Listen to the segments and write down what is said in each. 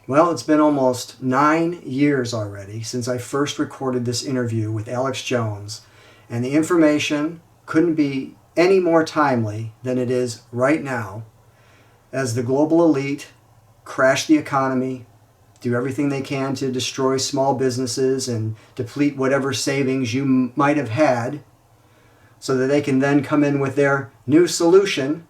Well, it's been almost 9 years already since I first recorded this interview with Alex Jones, and the information couldn't be any more timely than it is right now as the global elite crash the economy, do everything they can to destroy small businesses and deplete whatever savings you might have had so that they can then come in with their new solution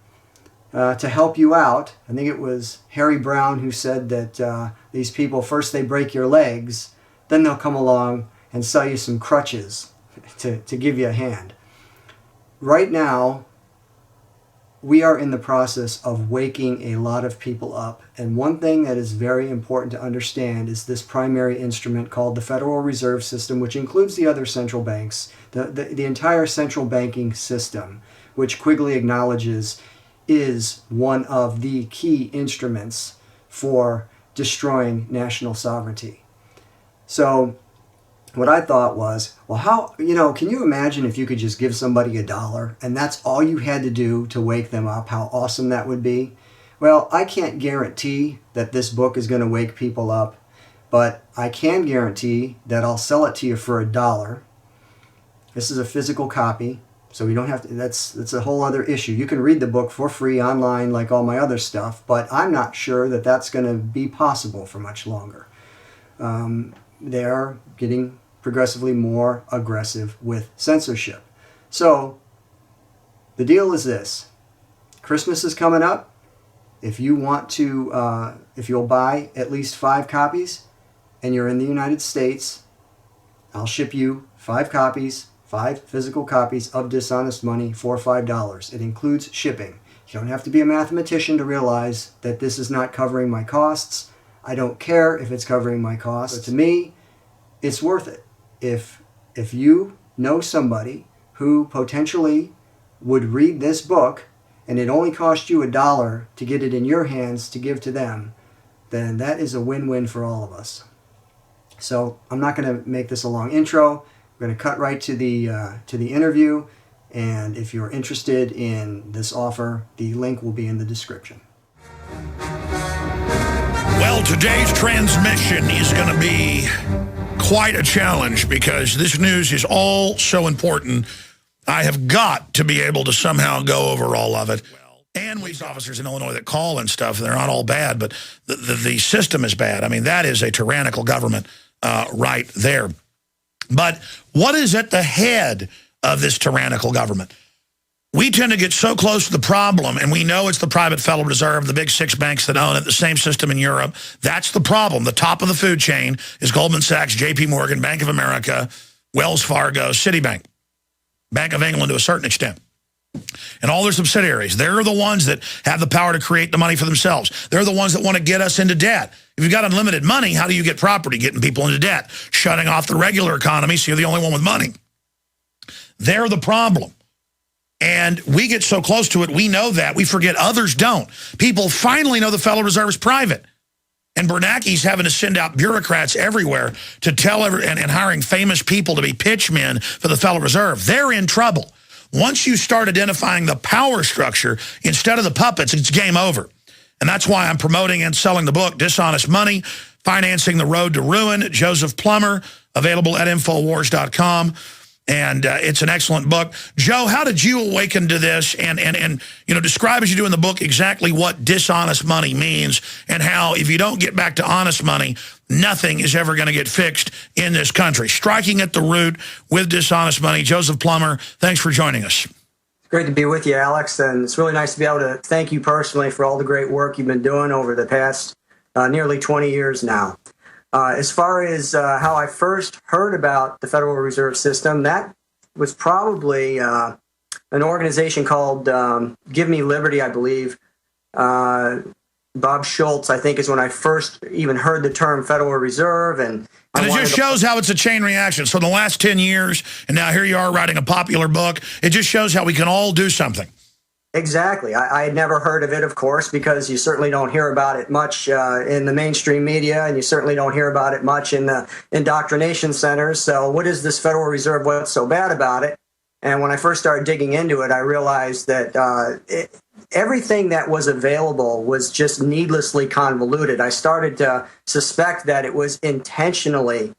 to help you out. I think it was Harry Brown who said that these people, first they break your legs, then they'll come along and sell you some crutches to give you a hand. Right now, we are in the process of waking a lot of people up. And one thing that is very important to understand is this primary instrument called the Federal Reserve System, which includes the other central banks, the entire central banking system, which Quigley acknowledges is one of the key instruments for destroying national sovereignty. So what I thought was, well, how, can you imagine if you could just give somebody $1 and that's all you had to do to wake them up? How awesome that would be. Well, I can't guarantee that this book is going to wake people up, but I can guarantee that I'll sell it to you for $1. This is a physical copy. So you don't have to, that's a whole other issue. You can read the book for free online like all my other stuff, but I'm not sure that that's going to be possible for much longer. They are getting progressively more aggressive with censorship. So the deal is this. Christmas is coming up. If you want to, if you'll buy at least 5 copies and you're in the United States, I'll ship you 5 copies, 5 physical copies of Dishonest Money for $5. It includes shipping. You don't have to be a mathematician to realize that this is not covering my costs. I don't care if it's covering my costs. But to me, it's worth it. If you know somebody who potentially would read this book and it only cost you $1 to get it in your hands to give to them, then that is a win-win for all of us. So I'm not going to make this a long intro. We're going to cut right to the interview, and if you're interested in this offer, the link will be in the description. Well, today's transmission is going to be quite a challenge because this news is all so important. I have got to be able to somehow go over all of it. And police officers in Illinois that call and stuff, they're not all bad, but the system is bad. I mean, that is a tyrannical government right there. But what is at the head of this tyrannical government? We tend to get so close to the problem, and we know it's the private Federal Reserve, the big 6 banks that own it, the same system in Europe. That's the problem. The top of the food chain is Goldman Sachs, JP Morgan, Bank of America, Wells Fargo, Citibank, Bank of England to a certain extent, and all their subsidiaries. They're the ones that have the power to create the money for themselves. They're the ones that want to get us into debt. If you've got unlimited money, how do you get property? Getting people into debt, shutting off the regular economy so you're the only one with money. They're the problem. And we get so close to it, we know that. We forget others don't. People finally know the Federal Reserve is private. And Bernanke's having to send out bureaucrats everywhere to tell and hiring famous people to be pitchmen for the Federal Reserve. They're in trouble. Once you start identifying the power structure instead of the puppets, it's game over. And that's why I'm promoting and selling the book, Dishonest Money, Financing the Road to Ruin, Joseph Plummer, available at Infowars.com. And it's an excellent book. Joe, how did you awaken to this? And describe as you do in the book exactly what dishonest money means and how if you don't get back to honest money, nothing is ever going to get fixed in this country. Striking at the root with dishonest money. Joseph Plummer, thanks for joining us. It's great to be with you, Alex, and it's really nice to be able to thank you personally for all the great work you've been doing over the past nearly 20 years now. As far as how I first heard about the Federal Reserve System, that was probably an organization called Give Me Liberty, I believe. Bob Schultz, I think, is when I first even heard the term Federal Reserve. And it just shows how it's a chain reaction. So in the last 10 years, and now here you are writing a popular book, it just shows how we can all do something. Exactly. I had never heard of it, of course, because you certainly don't hear about it much in the mainstream media, and you certainly don't hear about it much in the indoctrination centers. So what is this Federal Reserve? What's so bad about it? And when I first started digging into it, I realized that everything that was available was just needlessly convoluted. I started to suspect that it was intentionally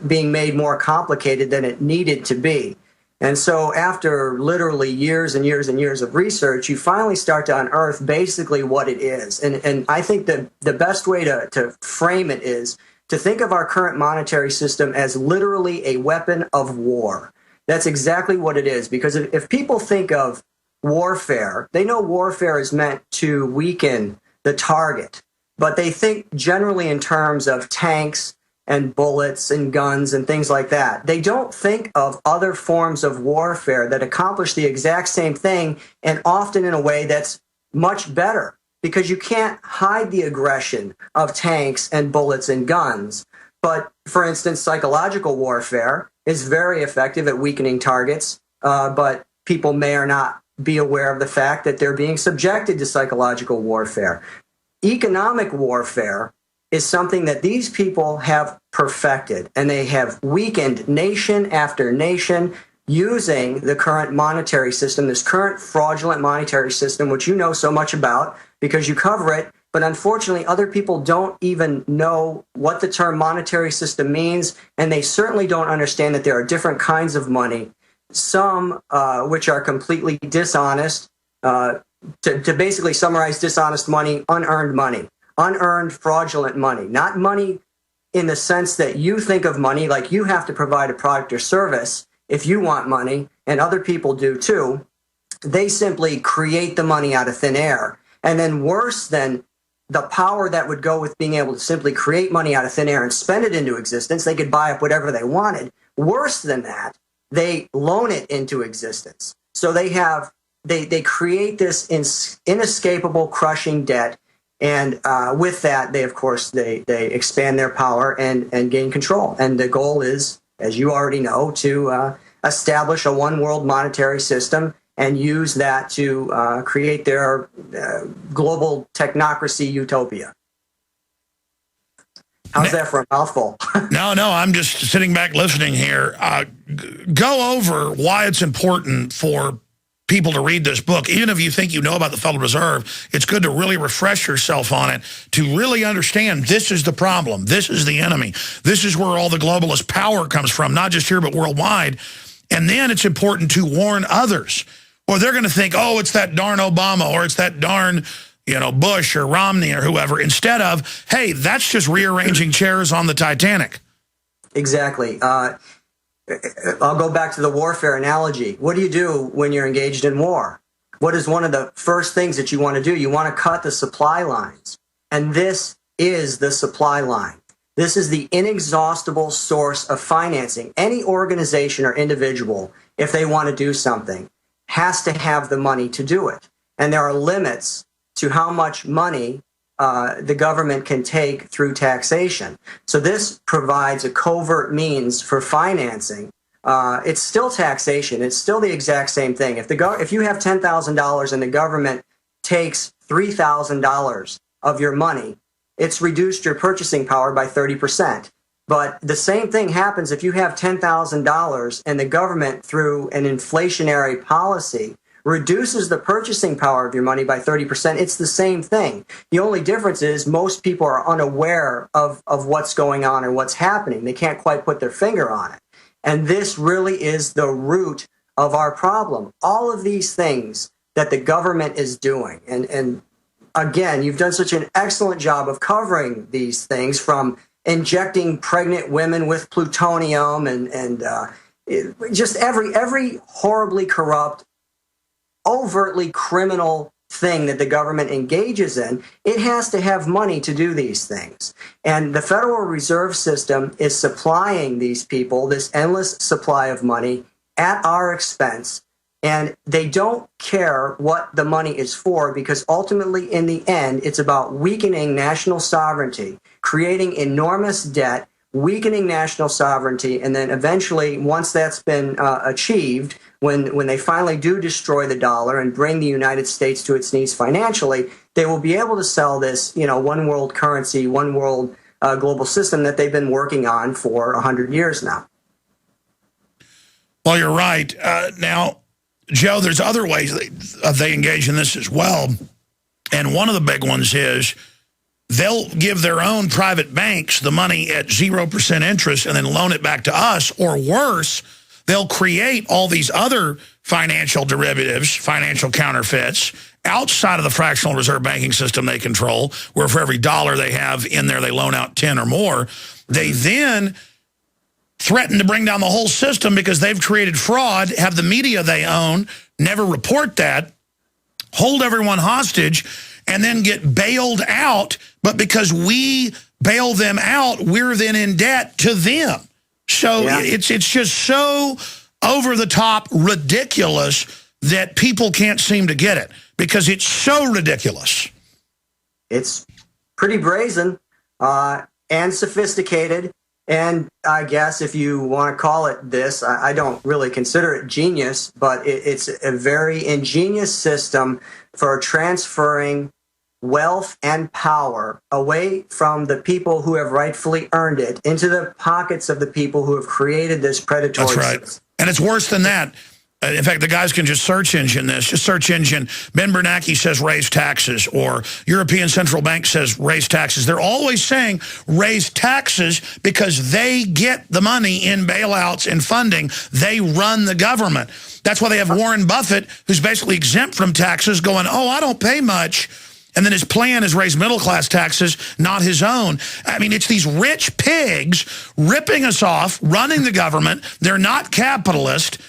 being made more complicated than it needed to be. And so after literally years and years and years of research, you finally start to unearth basically what it is. And I think that the best way to frame it is to think of our current monetary system as literally a weapon of war. That's exactly what it is. Because if people think of warfare, they know warfare is meant to weaken the target. But they think generally in terms of tanks and bullets and guns and things like that. They don't think of other forms of warfare that accomplish the exact same thing, and often in a way that's much better, because you can't hide the aggression of tanks and bullets and guns. But for instance, psychological warfare is very effective at weakening targets, but people may or not be aware of the fact that they're being subjected to psychological warfare. Economic warfare is something that these people have perfected, and they have weakened nation after nation using the current monetary system, this current fraudulent monetary system, which you know so much about because you cover it. But unfortunately, other people don't even know what the term monetary system means, and they certainly don't understand that there are different kinds of money, some which are completely dishonest. To basically summarize dishonest money, unearned money. Unearned fraudulent money, not money in the sense that you think of money, like you have to provide a product or service if you want money, and other people do too. They simply create the money out of thin air. And then worse than the power that would go with being able to simply create money out of thin air and spend it into existence, they could buy up whatever they wanted. Worse than that, they loan it into existence. So they create this inescapable crushing debt. And with that, they expand their power and gain control. And the goal is, as you already know, to establish a one world monetary system and use that to create their global technocracy utopia. How's that for a mouthful? No, I'm just sitting back listening here. Go over why it's important for people to read this book. Even if you think you know about the Federal Reserve, it's good to really refresh yourself on it to really understand this is the problem. This is the enemy. This is where all the globalist power comes from, not just here, but worldwide. And then it's important to warn others, or they're going to think, oh, it's that darn Obama, or it's that darn, Bush or Romney or whoever, instead of, hey, that's just rearranging chairs on the Titanic. Exactly. I'll go back to the warfare analogy. What do you do when you're engaged in war? What is one of the first things that you want to do? You want to cut the supply lines. And this is the supply line. This is the inexhaustible source of financing. Any organization or individual, if they want to do something, has to have the money to do it. And there are limits to how much money the government can take through taxation. So this provides a covert means for financing. It's still taxation. It's still the exact same thing. If you have $10,000 and the government takes $3,000 of your money, it's reduced your purchasing power by 30%. But the same thing happens if you have $10,000 and the government, through an inflationary policy, reduces the purchasing power of your money by 30%. It's the same thing. The only difference is most people are unaware of what's going on or what's happening. They can't quite put their finger on it. And this really is the root of our problem. All of these things that the government is doing. And again, you've done such an excellent job of covering these things, from injecting pregnant women with plutonium and just every horribly corrupt, overtly criminal thing that the government engages in. It has to have money to do these things. And the Federal Reserve System is supplying these people this endless supply of money at our expense. And they don't care what the money is for, because ultimately, in the end, it's about weakening national sovereignty, creating enormous debt, weakening national sovereignty, and then eventually, once that's been achieved, when they finally do destroy the dollar and bring the United States to its knees financially, they will be able to sell this, one world currency, one world global system that they've been working on for 100 years now. Well, you're right. Now, Joe, there's other ways they engage in this as well. And one of the big ones is they'll give their own private banks the money at 0% interest and then loan it back to us. Or worse, they'll create all these other financial derivatives, financial counterfeits, outside of the fractional reserve banking system they control, where for every dollar they have in there, they loan out 10 or more. They then threaten to bring down the whole system because they've created fraud, have the media they own, never report that, hold everyone hostage, and then get bailed out. But because we bail them out, we're then in debt to them. So it's just so over the top ridiculous that people can't seem to get it because it's so ridiculous. It's pretty brazen and sophisticated. And I guess if you want to call it this, I don't really consider it genius, but it's a very ingenious system for transferring wealth and power away from the people who have rightfully earned it into the pockets of the people who have created this predatory system. That's right. And it's worse than that. In fact, the guys can just search engine this. Just search engine, Ben Bernanke says raise taxes, or European Central Bank says raise taxes. They're always saying raise taxes because they get the money in bailouts and funding. They run the government. That's why they have Warren Buffett, who's basically exempt from taxes, going, oh, I don't pay much. And then his plan is raise middle-class taxes, not his own. I mean, it's these rich pigs ripping us off, running the government. They're not capitalist.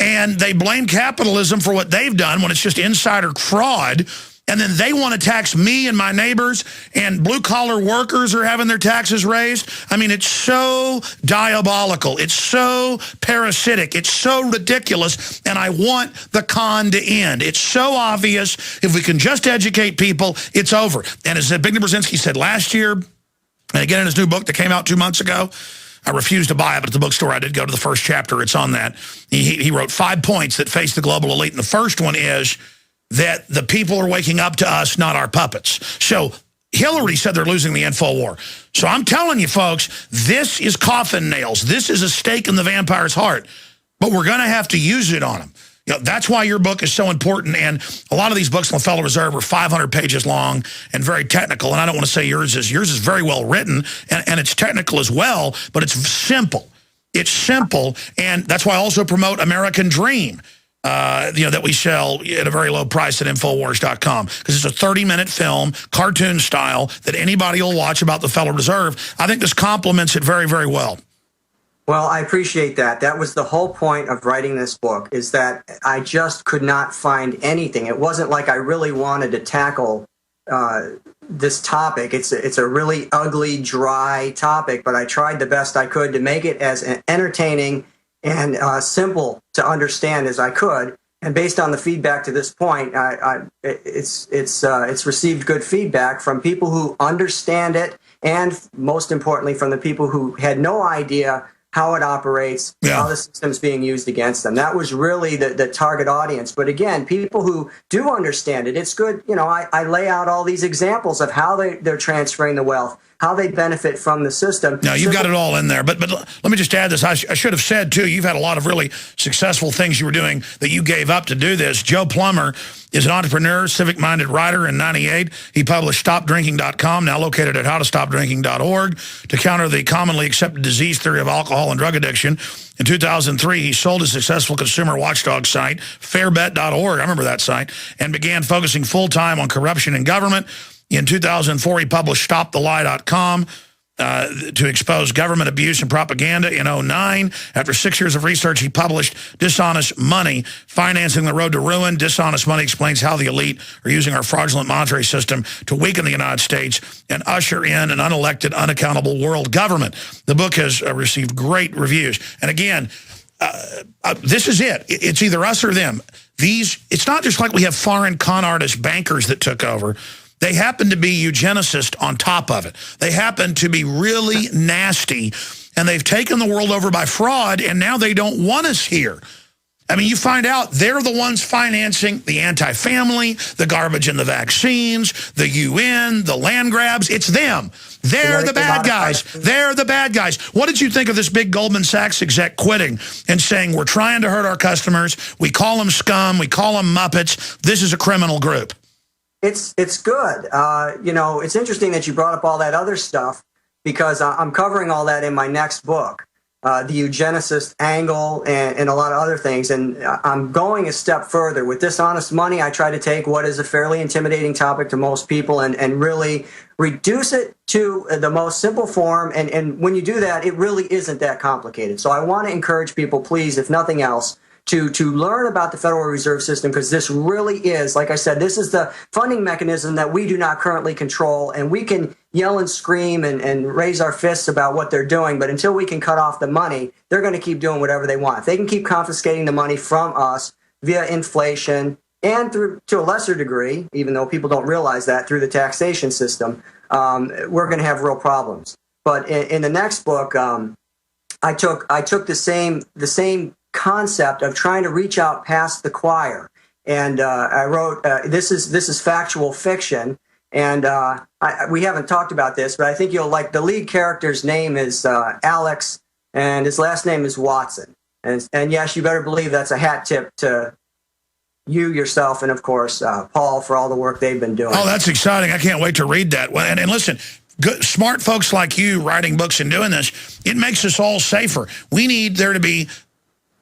And they blame capitalism for what they've done when it's just insider fraud. And then they want to tax me and my neighbors, and blue-collar workers are having their taxes raised. I mean, it's so diabolical. It's so parasitic. It's so ridiculous. And I want the con to end. It's so obvious. If we can just educate people, it's over. And as Zbigniew Brzezinski said last year, and again in his new book that came out 2 months ago, I refused to buy it, but at the bookstore I did go to the first chapter. It's on that. He wrote 5 points that face the global elite. And the first one is that the people are waking up to us, not our puppets. So Hillary said they're losing the info war. So I'm telling you, folks, this is coffin nails. This is a stake in the vampire's heart. But we're going to have to use it on them. You know, that's why your book is so important. And a lot of these books on the Federal Reserve are 500 pages long and very technical. And I don't want to say yours is very well written, and it's technical as well, but it's simple. It's simple. And that's why I also promote American Dream, that we sell at a very low price at Infowars.com, because it's a 30-minute film, cartoon style, that anybody will watch about the Federal Reserve. I think this complements it very, very well. Well, I appreciate that. That was the whole point of writing this book, is that I just could not find anything. It wasn't like I really wanted to tackle this topic. It's a really ugly, dry topic, but I tried the best I could to make it as entertaining and simple to understand as I could. And based on the feedback to this point, it's received good feedback from people who understand it, and most importantly, from the people who had no idea how it operates, how the system's being used against them. That was really the target audience. But again, people who do understand it, it's good. You know, I lay out all these examples of how they're transferring the wealth, how they benefit from the system. No, you've got it all in there. But let me just add this. I should have said, too, you've had a lot of really successful things you were doing that you gave up to do this. Joe Plummer is an entrepreneur, civic-minded writer. In '98, he published StopDrinking.com, now located at HowToStopDrinking.org, to counter the commonly accepted disease theory of alcohol and drug addiction. In 2003, he sold his successful consumer watchdog site, FairBet.org, I remember that site, and began focusing full-time on corruption in government. In 2004, he published StopTheLie.com to expose government abuse and propaganda. In '09, after 6 years of research, he published Dishonest Money, Financing the Road to Ruin. Dishonest Money explains how the elite are using our fraudulent monetary system to weaken the United States and usher in an unelected, unaccountable world government. The book has received great reviews. And again, this is it. It's either us or them. It's not just like we have foreign con artist bankers that took over. They happen to be eugenicists on top of it. They happen to be really nasty, and they've taken the world over by fraud, and now they don't want us here. I mean, you find out they're the ones financing the anti-family, the garbage in the vaccines, the UN, the land grabs. It's them. They're the bad guys. They're the bad guys. What did you think of this big Goldman Sachs exec quitting and saying, we're trying to hurt our customers. We call them scum. We call them Muppets. This is a criminal group. It's good. You know, it's interesting that you brought up all that other stuff because I'm covering all that in my next book. The eugenicist angle and a lot of other things. And I'm going a step further. With Dishonest Money, I try to take what is a fairly intimidating topic to most people and really reduce it to the most simple form. And when you do that, it really isn't that complicated. So I want to encourage people, please, if nothing else, to learn about the Federal Reserve System, because this really is, like I said, this is the funding mechanism that we do not currently control, and we can yell and scream and raise our fists about what they're doing, but until we can cut off the money, they're going to keep doing whatever they want. If they can keep confiscating the money from us via inflation and through, to a lesser degree, even though people don't realize that, through the taxation system, we're going to have real problems. But in the next book, I took the same concept of trying to reach out past the choir, and I wrote this is factual fiction, and we haven't talked about this, but I think you'll like. The lead character's name is Alex, and his last name is Watson, and yes, you better believe that's a hat tip to you yourself, and of course Paul, for all the work they've been doing. Oh, that's exciting! I can't wait to read that. And listen. Good, smart folks like you writing books and doing this, it makes us all safer. We need there to be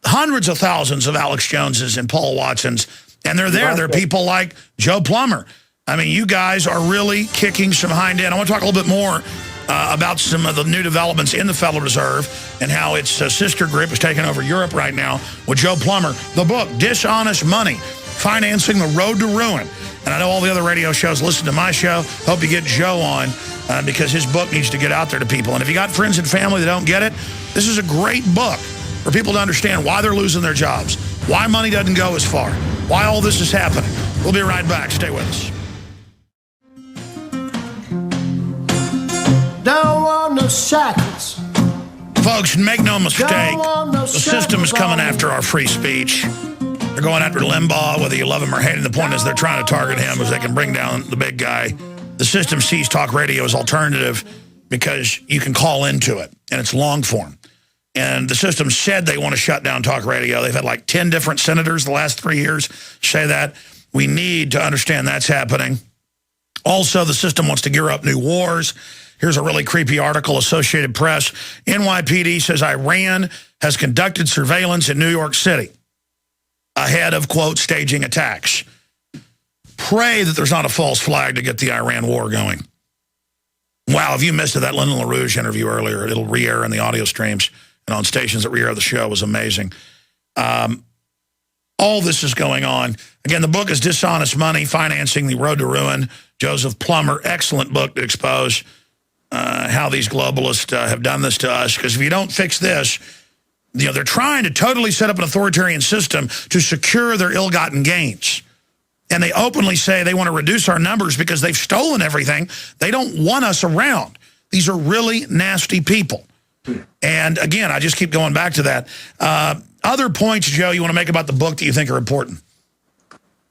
hundreds of thousands of Alex Joneses and Paul Watsons, and they're there. They're people like Joe Plummer. I mean, you guys are really kicking some hind end. I want to talk a little bit more about some of the new developments in the Federal Reserve and how its sister group is taking over Europe right now with Joe Plummer. The book, Dishonest Money, Financing the Road to Ruin. And I know all the other radio shows listen to my show. Hope you get Joe on because his book needs to get out there to people. And if you got friends and family that don't get it, this is a great book for people to understand why they're losing their jobs, why money doesn't go as far, why all this is happening. We'll be right back. Stay with us. Don't want no shackles. Folks, make no mistake, the system is coming after our free speech. They're going after Limbaugh, whether you love him or hate him. The point is they're trying to target him as they can bring down the big guy. The system sees talk radio as alternative because you can call into it, and it's long form. And the system said they want to shut down talk radio. They've had like 10 different senators the last 3 years say that. We need to understand that's happening. Also, the system wants to gear up new wars. Here's a really creepy article, Associated Press. NYPD says Iran has conducted surveillance in New York City ahead of, quote, staging attacks. Pray that there's not a false flag to get the Iran war going. Wow, if you missed that Lyndon LaRouche interview earlier, it'll re-air in the audio streams and on stations that re-air the show. Was amazing. All this is going on. Again, the book is Dishonest Money, Financing the Road to Ruin. Joseph Plummer, excellent book to expose how these globalists have done this to us. Because if you don't fix this, you know, they're trying to totally set up an authoritarian system to secure their ill-gotten gains. And they openly say they want to reduce our numbers because they've stolen everything. They don't want us around. These are really nasty people. And again, I just keep going back to that. Other points, Joe, you want to make about the book that you think are important?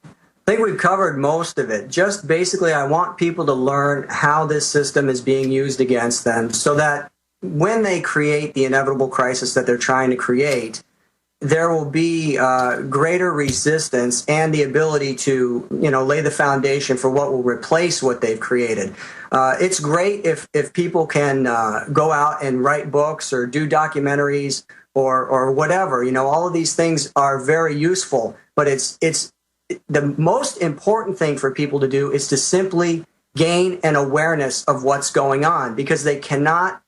I think we've covered most of it. Just basically, I want people to learn how this system is being used against them so that when they create the inevitable crisis that they're trying to create, there will be greater resistance and the ability to, you know, lay the foundation for what will replace what they've created. It's great if people can go out and write books or do documentaries or whatever. You know, all of these things are very useful, but it's the most important thing for people to do is to simply gain an awareness of what's going on, because they cannot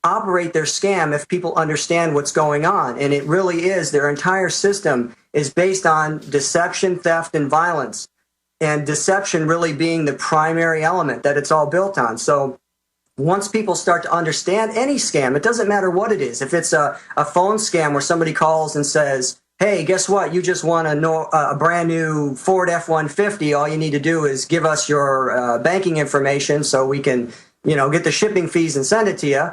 operate their scam if people understand what's going on. And it really is, their entire system is based on deception, theft, and violence. And deception really being the primary element that it's all built on. So once people start to understand any scam, it doesn't matter what it is. If it's a phone scam where somebody calls and says, hey, guess what? You just want a brand new Ford F-150. All you need to do is give us your banking information so we can, you know, get the shipping fees and send it to you.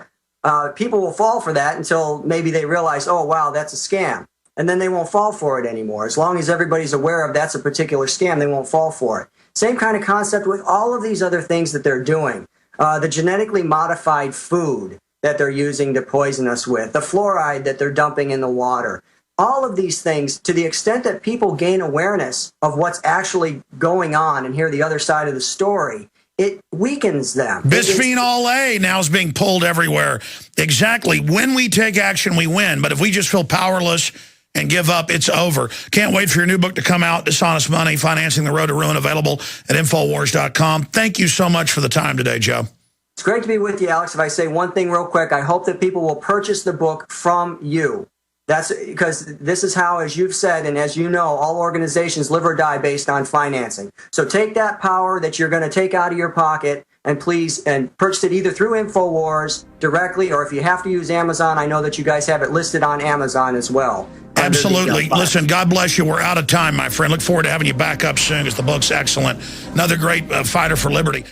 People will fall for that until maybe they realize, oh, wow, that's a scam. and then they won't fall for it anymore. As long as everybody's aware of that's a particular scam, they won't fall for it. Same kind of concept with all of these other things that they're doing. The genetically modified food that they're using to poison us with, the fluoride that they're dumping in the water. All of these things, to the extent that people gain awareness of what's actually going on and hear the other side of the story, it weakens them. Bisphenol A now is being pulled everywhere. Exactly. When we take action, we win. But if we just feel powerless and give up, it's over. Can't wait for your new book to come out, Dishonest Money, Financing the Road to Ruin, available at Infowars.com. Thank you so much for the time today, Joe. It's great to be with you, Alex. If I say one thing real quick, I hope that people will purchase the book from you. That's because this is how, as you've said, and as you know, all organizations live or die based on financing. So take that power that you're going to take out of your pocket and please and purchase it either through InfoWars directly, or if you have to use Amazon, I know that you guys have it listed on Amazon as well. Absolutely. Listen, God bless you. We're out of time, my friend. Look forward to having you back up soon because the book's excellent. Another great fighter for liberty.